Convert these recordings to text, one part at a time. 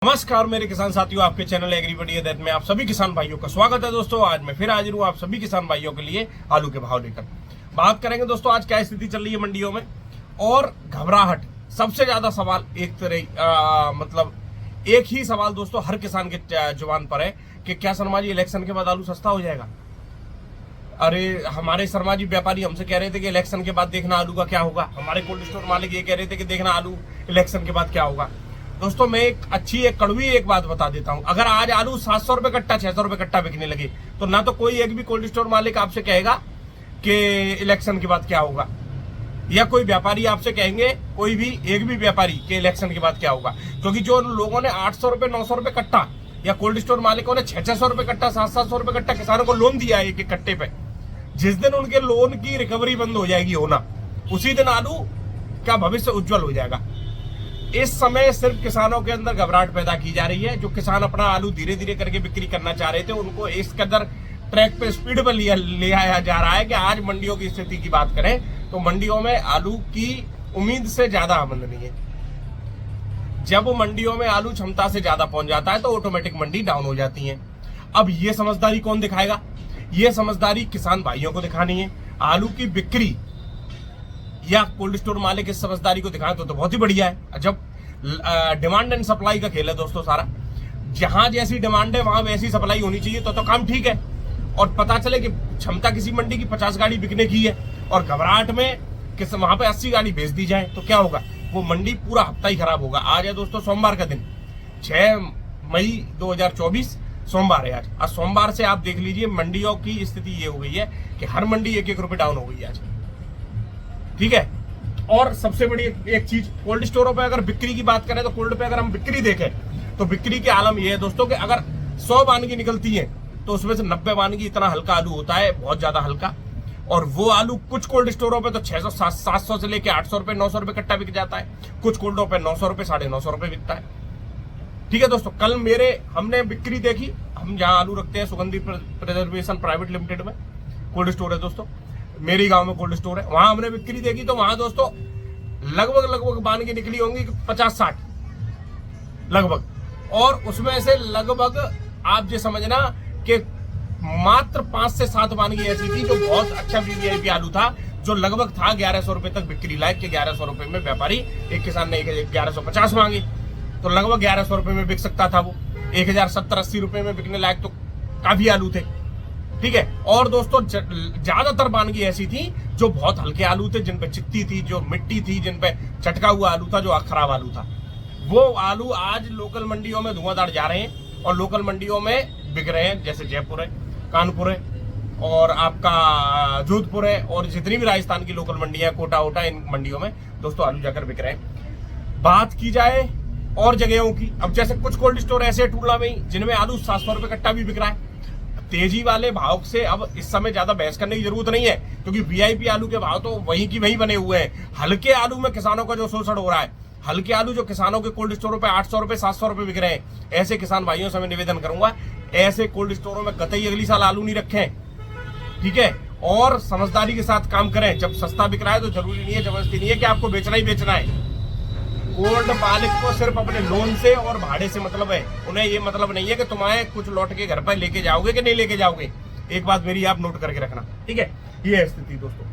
नमस्कार मेरे किसान साथियों, आपके चैनल एग्रीबडी दैट में आप सभी किसान भाइयों का स्वागत है। दोस्तों आज मैं फिर हाजिर हूँ आप सभी किसान भाइयों के लिए आलू के भाव लेकर। बात करेंगे दोस्तों आज क्या स्थिति चल रही है मंडियों में और घबराहट। सबसे ज्यादा सवाल एक ही सवाल दोस्तों हर किसान के जुबान पर है कि क्या शर्मा जी इलेक्शन के बाद आलू सस्ता हो जाएगा। अरे हमारे शर्मा जी व्यापारी हमसे कह रहे थे कि इलेक्शन के बाद देखना आलू का क्या होगा। हमारे कोल्ड स्टोर मालिक ये कह रहे थे कि देखना आलू इलेक्शन के बाद क्या होगा। दोस्तों मैं एक कड़वी बात बता देता हूं, अगर आज आलू 700 रुपए कट्टा 600 रुपए कट्टा बिकने लगे तो ना तो कोई एक भी कोल्ड स्टोर मालिक आपसे कहेगा कि इलेक्शन के बाद क्या होगा, या कोई व्यापारी आपसे कहेंगे कोई भी एक भी व्यापारी के इलेक्शन के बाद क्या होगा। क्योंकि जो लोगों ने 800 रुपए 900 रुपए कट्टा या कोल्ड स्टोर मालिकों ने 600 रुपए कट्टा 700 रुपए कट्टा किसानों को लोन दिया है एक कट्टे पे, जिस दिन उनके लोन की रिकवरी बंद हो जाएगी होना, उसी दिन आलू का भविष्य उज्जवल हो जाएगा। इस समय सिर्फ किसानों के अंदर घबराहट पैदा की जा रही है। जो किसान अपना आलू धीरे धीरे करके बिक्री करना चाह रहे थे उनको इस कदर ट्रैक पे स्पीड पर ले आया जा रहा है कि आज मंडियों की स्थिति की बात करें तो मंडियों में आलू की उम्मीद से ज्यादा आमदनी है। जब मंडियों में आलू क्षमता से ज्यादा पहुंच जाता है तो ऑटोमेटिक मंडी डाउन हो जाती है। अब ये समझदारी कौन दिखाएगा? ये समझदारी किसान भाइयों को दिखानी है। आलू की बिक्री या कोल्ड स्टोर मालिक इस समझदारी को दिखाएं तो बहुत ही बढ़िया है। जब डिमांड एंड सप्लाई का खेल है दोस्तों सारा, जहां जैसी डिमांड है वहां वैसी सप्लाई होनी चाहिए तो काम ठीक है। और पता चले कि क्षमता किसी मंडी की 50 गाड़ी बिकने की है और घबराहट में वहां पे 80 गाड़ी भेज दी जाए तो क्या होगा? वो मंडी पूरा हफ्ता ही खराब होगा। आज है दोस्तों सोमवार का दिन, 6 मई 2024 सोमवार है आज। सोमवार से आप देख लीजिए मंडियों की स्थिति ये हो गई है कि हर मंडी 1-1 रुपए डाउन हो गई है आज, ठीक है। और सबसे बड़ी एक चीज, कोल्ड स्टोरों पे अगर बिक्री की बात करें तो कोल्ड पे अगर हम बिक्री देखें तो बिक्री के आलम ये है दोस्तों कि अगर 100 वानगी निकलती है तो उसमें से 90 वानगी इतना हल्का आलू होता है, बहुत ज्यादा हल्का। और वो आलू कुछ कोल्ड स्टोरों पे तो 600 700 से लेके 800 रुपए 900 रुपए कट्टा बिक जाता है, कुछ कोल्डों पे 900 रुपए 950 रुपए बिकता है, ठीक है दोस्तों। कल हमने बिक्री देखी, हम जहां आलू रखते हैं सुगंधी प्रिजर्वेशन प्राइवेट लिमिटेड में कोल्ड स्टोर है दोस्तों, मेरी गांव में कोल्ड स्टोर है, वहां हमने बिक्री देखी तो वहां दोस्तों लगभग वानगी निकली होंगी 50-60 लगभग। और उसमें से लगभग आप ये समझना कि मात्र 5 से 7 वानगी ऐसी थी जो बहुत अच्छा वीवीआईपी आलू था, जो लगभग था 1100 रुपए तक बिक्री लायक के। 1100 रुपए में व्यापारी, एक किसान ने 1150 मांगे तो लगभग 1100 रुपए में बिक सकता था वो। 1070-80 रुपए में बिकने लायक तो काफी आलू थे, ठीक है। और दोस्तों ज्यादातर वानगी ऐसी थी जो बहुत हल्के आलू थे, जिन पे चित्ती थी, जो मिट्टी थी, जिन पे चटका हुआ आलू था, जो खराब आलू था। वो आलू आज लोकल मंडियों में धुआंधार जा रहे हैं और लोकल मंडियों में बिक रहे हैं, जैसे जयपुर है, कानपुर है और आपका जोधपुर है और जितनी भी राजस्थान की लोकल मंडियां, कोटा ओटा, इन मंडियों में दोस्तों आलू जाकर बिक रहे हैं। बात की जाए और जगहों की, अब जैसे कुछ कोल्ड स्टोर ऐसे टूला में जिनमें आलू 700 रुपए कट्टा भी बिक रहा है। तेजी वाले भाव से अब इस समय ज्यादा बहस करने की जरूरत नहीं है, क्योंकि वीआईपी आलू के भाव तो वहीं की वहीं बने हुए हैं। हल्के आलू में किसानों का जो शोषण हो रहा है, हल्के आलू जो किसानों के कोल्ड स्टोरों पे 800 रुपए 700 रुपए बिक रहे हैं, ऐसे किसान भाइयों से मैं निवेदन करूंगा ऐसे कोल्ड स्टोरों में कतई अगली साल आलू नहीं रखें, ठीक है। और समझदारी के साथ काम करें। जब सस्ता बिक रहा है तो जरूरी नहीं है, जबरदस्ती नहीं है कि आपको बेचना ही बेचना है। कोल्ड मालिक को सिर्फ अपने लोन से और भाड़े से मतलब है, उन्हें ये मतलब नहीं है कि तुम्हारे कुछ लौट के घर पर लेके जाओगे कि नहीं लेके जाओगे। एक बात मेरी आप नोट करके रखना, ठीक है। ये है स्थिति दोस्तों।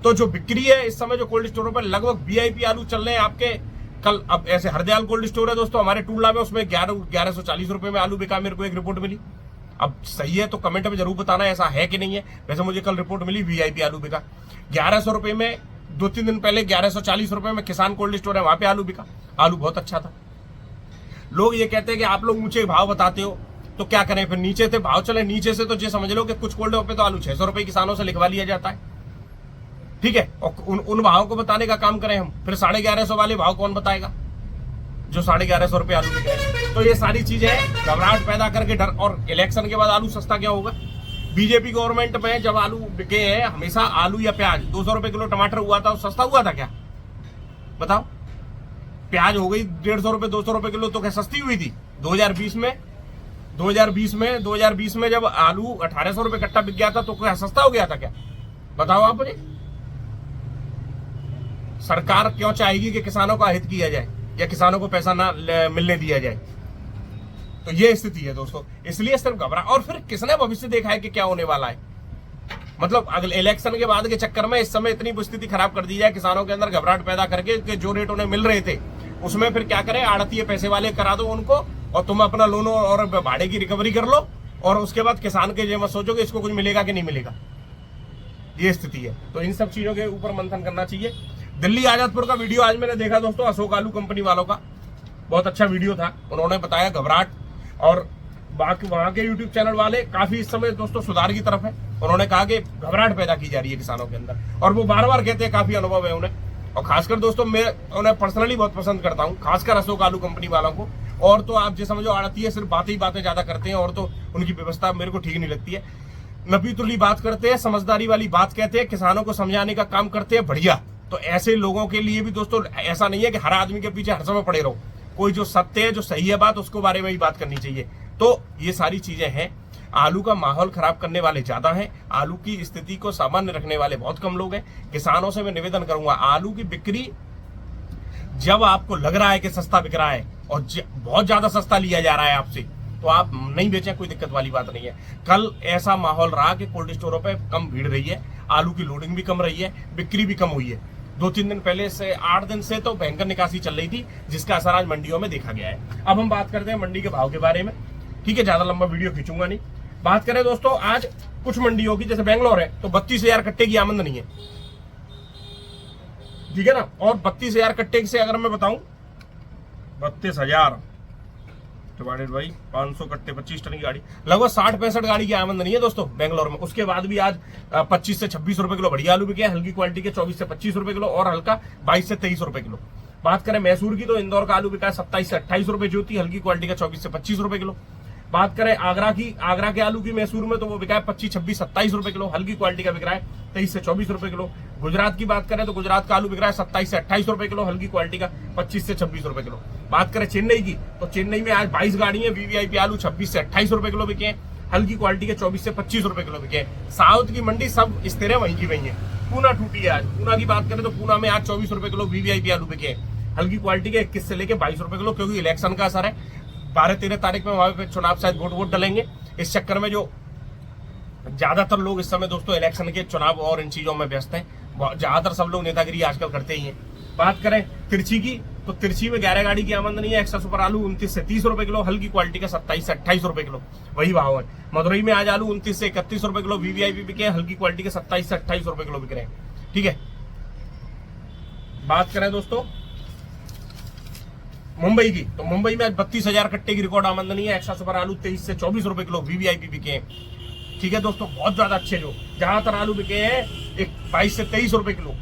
तो जो बिक्री है इस समय जो कोल्ड स्टोरों पर लगभग वीआईपी आलू चल रहे हैं आपके। कल अब ऐसे हरदयाल कोल्ड स्टोर है दोस्तों हमारे टूला में, उसमें 1140 रुपए में आलू बिका, मेरे को एक रिपोर्ट मिली। अब सही है तो कमेंट में जरूर बताना ऐसा है कि नहीं है। वैसे मुझे कल रिपोर्ट मिली वीआईपी आलू बिका 1100 रुपए में। 2-3 दिन पहले 1140 रुपए में किसान कोल्ड स्टोर है, वहां पे आलू बिका, आलू बहुत अच्छा था। लोग ये कहते हैं कि आप लोग ऊंचे भाव बताते हो तो क्या करें, फिर नीचे से भाव चले। नीचे से तो ये समझ लो कि कुछ कोल्डों पे तो आलू 600 रुपए किसानों से लिखवा लिया जाता है, ठीक है। और उन भाव को बताने का काम करें हम, फिर 1150 वाले भाव कौन बताएगा जो 1150 रुपए आलू बिक रहे हैं। तो ये सारी चीजें घबराहट पैदा करके डर। और इलेक्शन के बाद आलू सस्ता क्या होगा? बीजेपी गवर्नमेंट में जब आलू बिके हैं, हमेशा आलू या प्याज 200 रुपए किलो टमाटर हुआ था, सस्ता हुआ था क्या? बताओ। प्याज हो गई 150 रुपए 200 रुपए किलो, तो क्या सस्ती हुई थी 2020 में? 2020 में जब आलू 1800 रुपए कट्टा बिक गया था तो क्या सस्ता हो गया था क्या? बताओ आप मुझे। सरकार क्यों चाहेगी कि किसानों का हित किया जाए या किसानों को पैसा ना मिलने दिया जाए? तो ये स्थिति है दोस्तों, इसलिए सिर्फ घबरा। और फिर किसने भविष्य देखा है कि क्या होने वाला है? मतलब अगले इलेक्शन के बाद के चक्कर में इस समय इतनी स्थिति खराब कर दी जाए कि किसानों के अंदर घबराहट पैदा करके कि जो रेट उन्हें मिल रहे थे उसमें फिर क्या करें, आड़तीय पैसे वाले करा दो उनको, और तुम अपना लोन और भाड़े की रिकवरी कर लो, और उसके बाद किसान के ये मत सोचो कि इसको कुछ मिलेगा कि नहीं मिलेगा। ये स्थिति है। तो इन सब चीजों के ऊपर मंथन करना चाहिए। दिल्ली आजादपुर का वीडियो आज मैंने देखा दोस्तों, अशोक आलू कंपनी वालों का बहुत अच्छा वीडियो था। उन्होंने बताया घबराहट, और बाकी वहां के यूट्यूब चैनल वाले काफी इस समय दोस्तों सुधार की तरफ है। उन्होंने कहा कि घबराहट पैदा की जा रही है किसानों के अंदर, और वो बार बार कहते हैं, काफी अनुभव है उन्हें। और खासकर दोस्तों मैं उन्हें पर्सनली बहुत पसंद करता हूँ, खासकर अशोक आलू कंपनी वालों को। और तो आप जो समझो आड़ती है, सिर्फ बातें ही बातें ज्यादा करते हैं, और तो उनकी व्यवस्था मेरे को ठीक नहीं लगती है। नबी तुल्ली बात करते हैं, समझदारी वाली बात कहते हैं, किसानों को समझाने का काम करते हैं, बढ़िया। तो ऐसे लोगों के लिए भी दोस्तों ऐसा नहीं है कि हर आदमी के पीछे हर समय पड़े रहो। कोई जो सत्य है, जो सही है बात, उसको बारे में ही बात करनी चाहिए। तो ये सारी चीजें हैं। आलू का माहौल खराब करने वाले ज्यादा हैं, आलू की स्थिति को सामान्य रखने वाले बहुत कम लोग हैं। किसानों से मैं निवेदन करूंगा, आलू की बिक्री जब आपको लग रहा है कि सस्ता बिक रहा है और बहुत ज्यादा सस्ता लिया जा रहा है आपसे, तो आप नहीं बेचें, कोई दिक्कत वाली बात नहीं है। कल ऐसा माहौल रहा कि कोल्ड स्टोरों पे कम भीड़ रही है, आलू की लोडिंग भी कम रही है, बिक्री भी कम हुई है। 2-3 दिन पहले से 8 दिन से तो भयंकर निकासी चल रही थी, जिसका असर आज मंडियों में देखा गया है। अब हम बात करते हैं मंडी के भाव के बारे में, ठीक है, ज्यादा लंबा वीडियो खींचूंगा नहीं। बात करें दोस्तों आज कुछ मंडियों की, जैसे बेंगलोर है तो 32,000 कट्टे की आमदनी है, ठीक है ना। और 32,000 कट्टे से अगर मैं बताऊं, 32,000 डिवाइडेड बाई 500 कट्टे, 25 टन की गाड़ी, लगभग 60-65 गाड़ी की आमदनी है दोस्तों बेंगलोर में। उसके बाद भी आज 25 से 26 रुपए किलो बढ़िया आलू बिके, हल्की क्वालिटी के 24 से 25 रुपए किलो, और हल्का 22 से 23 रुपए किलो। बात करें मैसूर की, तो इंदौर का आलू बिका 27 से 28 रुपए ज्योति, हल्की क्वालिटी का 24 से 25 रुपए किलो। बात करें आगरा की, आगरा के आलू की मैसूर में, तो वो बिका है 25, 26, 27 रुपए किलो, हल्की क्वालिटी का बिक रहा है 23 से 24 रुपए किलो। गुजरात की बात करें तो गुजरात का आलू बिक रहा है 27 से 28 रुपए किलो, हल्की क्वालिटी का 25 से 26 रुपए किलो। बात करें चेन्नई की, तो चेन्नई में आज 22 गाड़ी है वीवीआईपी आलू 26 से 28 रुपए किलो बिके, हल्की क्वालिटी के 24 से 25 रुपए किलो बिके। साउथ की मंडी सब स्थिर है, वहीं की वहीं है। पूना टूटी है आज, पूना की बात करें तो पूना में आज 24 रुपए किलो वीवीआईपी आलू बिके, हल्की क्वालिटी के 21 से लेके 22 रुपए किलो, क्योंकि इलेक्शन का असर है। 12-13 तारीख में वहां पे चुनाव, शायद वोट डलेंगे। इस चक्कर में जो ज्यादातर लोग इस समय दोस्तों इलेक्शन के चुनाव और इन चीजों में व्यस्त हैं, ज्यादातर सब लोग नेतागिरी आजकल करते ही हैं। बात करें तिरछी की, तो तिरछी में 11 गाड़ी की आमदनी है, एक्स्ट्रा सुपर आलू 29 से 30 रुपए किलो, हल्की क्वालिटी का 27 से 28 रुपए किलो, वही भाव है। मदुरई में आज आलू 29 से 31 रुपए किलो वीवीआईपी बिके, हल्की क्वालिटी के 27 से 28 रुपए किलो बिक रहे हैं, ठीक है। बात करें दोस्तों मुंबई की, तो मुंबई में आज 32,000 कट्टे की रिकॉर्ड आमदनी है, एक्स्ट्रा सुपर आलू 23 से 24 रुपए किलो वीवीआईपी बिके हैं, ठीक है दोस्तों। बहुत ज्यादा अच्छे जो ज्यादातर आलू बिके हैं 22 से 23 रुपए किलो।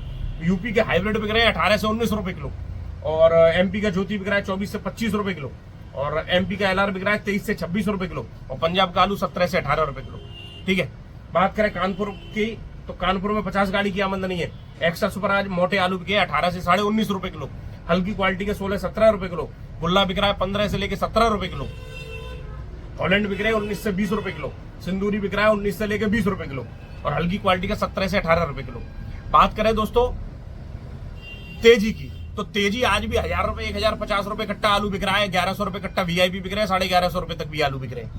यूपी के हाइब्रिड बिक रहे हैं 18 से 19 रुपए किलो, और एमपी का ज्योति बिक रहा है 24 से 25 रुपए किलो, और एमपी का एलआर बिक रहा है 23 से 26 रुपए किलो, और पंजाब का आलू 17 से 18 रुपए किलो, ठीक है। बात करें कानपुर की, तो कानपुर में 50 गाड़ी की आमदनी है, एक्स्ट्रा सुपर आज मोटे आलू बिके 18 से 19.5 रुपए किलो, हल्की क्वालिटी के 16-17 रुपए किलो। गुल्ला बिक रहा है 15 से लेके 17 रुपए किलो। हॉलैंड बिक रहे हैं 19 से 20 रुपए किलो। सिंदूरी बिक रहा है 19 से लेके 20 रुपए किलो, और हल्की क्वालिटी का 17 से 18 रुपए किलो। बात करें दोस्तों तेजी की, तो तेजी आज भी 1000 रुपए 1050 रुपए कट्टा आलू बिक रहा है, 1100 रुपए कट्टा वीआईपी बिक रहे हैं, 1150 रुपए तक भी आलू बिक रहे हैं।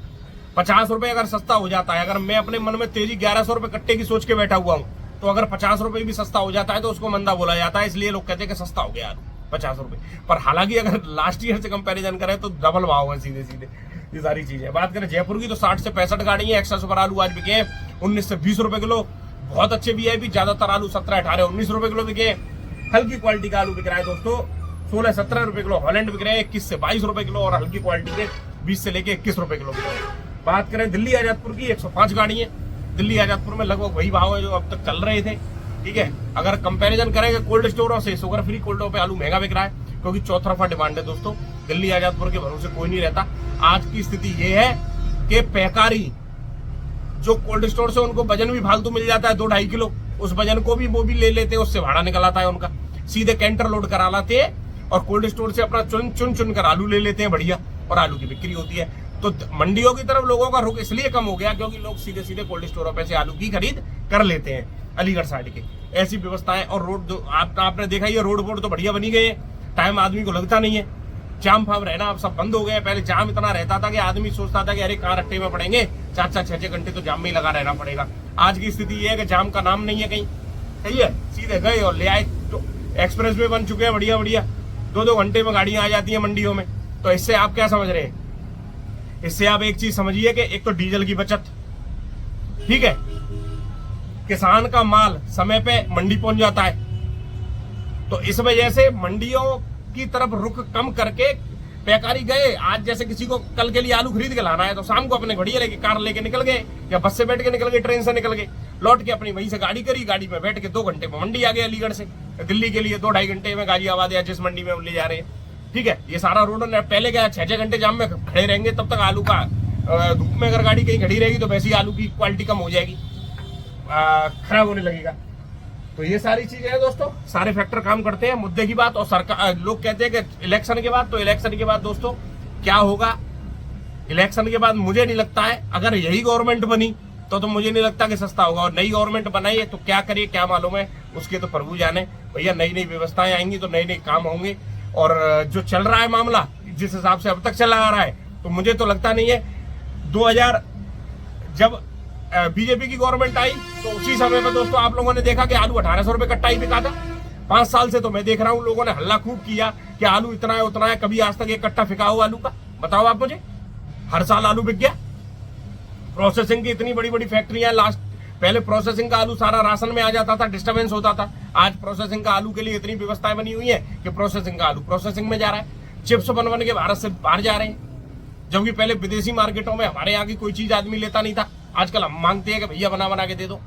50 रुपए अगर सस्ता हो जाता है, अगर मैं अपने मन में तेजी 1100 रुपए कट्टे की सोच के बैठा हुआ हूं, तो अगर 50 रुपए भी सस्ता हो जाता है तो उसको मंदा बोला जाता है, इसलिए लोग कहते हैं कि सस्ता हो गया आलू 50 रुपए। पर हालांकि अगर लास्ट ईयर से कंपैरिजन करें तो डबल भाव है सीधे सीधे, ये सारी चीजें। बात करें जयपुर की, तो 60 से 65 गाड़ी है, एक्स्ट्रा सुपर आलू आज बिके 19 से 20 रुपए किलो, बहुत अच्छे वीआईपी, ज्यादातर आलू 17, 18, 19 रुपए किलो बिके। हल्की क्वालिटी का आलू बिक रहा है दोस्तों 16-17 रुपए किलो, हॉलैंड बिक रहे हैं 21 से 22 रुपए किलो, और हल्की क्वालिटी के 20 से लेके 21 रुपए किलो। बात करें दिल्ली आजादपुर की, 105 गाड़ी है दिल्ली आजादपुर में, लगभग वही भाव है जो अब तक चल रहे थे, ठीक है। अगर कंपैरिजन करेंगे कोल्ड स्टोरों से, शुगर फ्री कोल्डों पे आलू महंगा बिक रहा है, क्योंकि चौतरफा डिमांड है दोस्तों। दिल्ली आजादपुर के भरोसे कोई नहीं रहता। आज की स्थिति ये है कि पैकारी जो कोल्ड स्टोर से उनको वजन भी फालतू मिल जाता है 2-2.5 किलो, उस वजन को भी वो भी ले लेते हैं, उससे भाड़ा निकल आता है उनका, सीधे कैंटर लोड करा लाते हैं और कोल्ड स्टोर से अपना चुन कर आलू ले लेते हैं बढ़िया, और आलू की बिक्री होती है। तो मंडियों की तरफ लोगों का रुख इसलिए कम हो गया क्योंकि लोग सीधे सीधे कोल्ड स्टोरों पे से आलू की खरीद कर लेते हैं अलीगढ़ साइड के। ऐसी व्यवस्था है। और रोड आपने देखा ही है, रोड तो बढ़िया बनी गई है, टाइम आदमी को लगता नहीं है, जाम फाम रहना अब सब बंद हो गया। पहले जाम इतना रहता था कि आदमी सोचता था कि अरे कहाँ रट्टे में पड़ेंगे, 4-4 6-6 घंटे तो जाम में ही लगा रहना पड़ेगा। आज की स्थिति ये है कि जाम का नाम नहीं है कहीं, सही है, सीधे गए और ले आए। तो एक्सप्रेस वे बन चुके हैं बढ़िया बढ़िया, 2-2 घंटे में गाड़ियां आ जाती हैं मंडियों में। तो इससे आप क्या समझ रहे हैं? इससे आप एक चीज समझिए कि एक तो डीजल की बचत, ठीक है, किसान का माल समय पे मंडी पहुंच जाता है। तो इस वजह से मंडियों की तरफ रुख कम करके पैकारी गए। आज जैसे किसी को कल के लिए आलू खरीद के लाना है तो शाम को अपने बढ़िया लेके कार लेके निकल गए, या बस से बैठ के निकल गए, ट्रेन से निकल गए, लौट के अपनी वहीं से गाड़ी करी, गाड़ी में बैठ के 2 घंटे में मंडी आ गए। अलीगढ़ से दिल्ली के लिए 2-2.5 घंटे में गाजियाबाद या जिस मंडी में ले जा रहे हैं, ठीक है। ये सारा रोड पहले क्या 6-6 घंटे जाम में खड़े रहेंगे, तब तक आलू का धूप में अगर गाड़ी कहीं खड़ी रहेगी तो वैसे ही आलू की क्वालिटी कम हो जाएगी, खराब होने लगेगा। तो ये सारी चीजें हैं दोस्तों, सारे फैक्टर काम करते हैं। मुद्दे की बात और सरकार, लोग कहते हैं कि इलेक्शन के बाद, तो इलेक्शन के बाद दोस्तों क्या होगा? इलेक्शन के बाद मुझे नहीं लगता है, अगर यही गवर्नमेंट बनी तो मुझे नहीं लगता कि सस्ता होगा। और नई गवर्नमेंट बनाई है तो क्या करिए क्या मालूम है, उसके तो प्रभु जाने। भैया नई नई व्यवस्थाएं आएंगी तो नए नए काम होंगे। और जो चल रहा है मामला, जिस हिसाब से अब तक चला आ रहा है, तो मुझे तो लगता नहीं है 2000 जब बीजेपी की गवर्नमेंट आई तो उसी समय पे दोस्तों आप लोगों ने देखा कि आलू 1800 रुपए कट्टा ही बिका था। 5 साल से तो मैं देख रहा हूं लोगों ने हल्ला खूब किया कि आलू इतना है उतना है, कभी आज तक एक कट्टा फिका हुआ आलू का बताओ आप मुझे। हर साल आलू बिक गया। प्रोसेसिंग की इतनी बड़ी बड़ी फैक्ट्रियां, लास्ट पहले प्रोसेसिंग का आलू सारा राशन में आ जाता था, डिस्टर्बेंस होता था। आज प्रोसेसिंग का आलू के लिए इतनी व्यवस्थाएं बनी हुई है कि प्रोसेसिंग का आलू प्रोसेसिंग में जा रहा है। चिप्स बन के भारत से बाहर जा रहे हैं, जबकि पहले विदेशी मार्केटों में हमारे यहाँ की कोई चीज आदमी लेता नहीं था। आजकल हम मांगते हैं कि भैया बना बना के दे दो,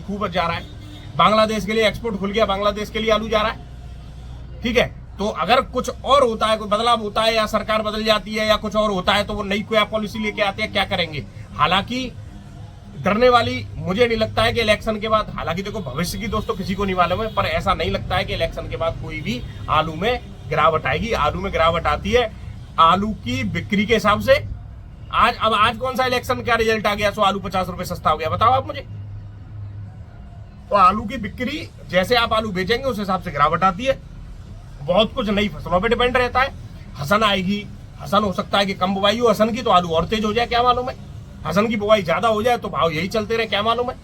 खूब जा रहा है। बांग्लादेश के लिए एक्सपोर्ट खुल गया, बांग्लादेश के लिए आलू जा रहा है, ठीक है। तो अगर कुछ और होता है, कोई बदलाव होता है, या सरकार बदल जाती है या कुछ और होता है, तो वो नई कोई पॉलिसी लेके आते हैं, क्या करेंगे। हालांकि डरने वाली मुझे नहीं लगता है कि इलेक्शन के बाद, हालांकि देखो भविष्य की दोस्तों किसी को नहीं मालूम है, पर ऐसा नहीं लगता है कि इलेक्शन के बाद कोई भी आलू में गिरावट आएगी। आलू में गिरावट आती है आलू की बिक्री के हिसाब से। आज कौन सा इलेक्शन का रिजल्ट आ गया, सो आलू 50 रुपए सस्ता हो गया, बताओ आप मुझे। तो आलू की बिक्री, जैसे आप आलू बेचेंगे उस हिसाब से गिरावट आती है। बहुत कुछ नई फसलों पे डिपेंड रहता है। हसन आएगी, हसन हो सकता है कि कम बुवाई हो हसन की, तो आलू और तेज हो जाए, क्या मालूम है। हसन की बुवाई ज्यादा हो जाए तो भाव यही चलते रहे, क्या मालूम है।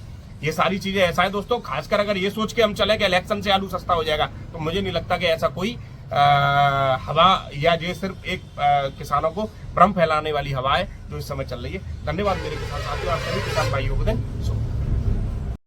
ये सारी चीजें ऐसा है दोस्तों। खासकर अगर ये सोच के हम चले कि इलेक्शन से आलू सस्ता हो जाएगा, तो मुझे नहीं लगता कि ऐसा कोई हवा, या ये सिर्फ एक किसानों को भ्रम फैलाने वाली हवा है जो इस समय चल रही है। धन्यवाद मेरे किसान साथियों, आप सभी किसान भाइयों को दिन शुभ।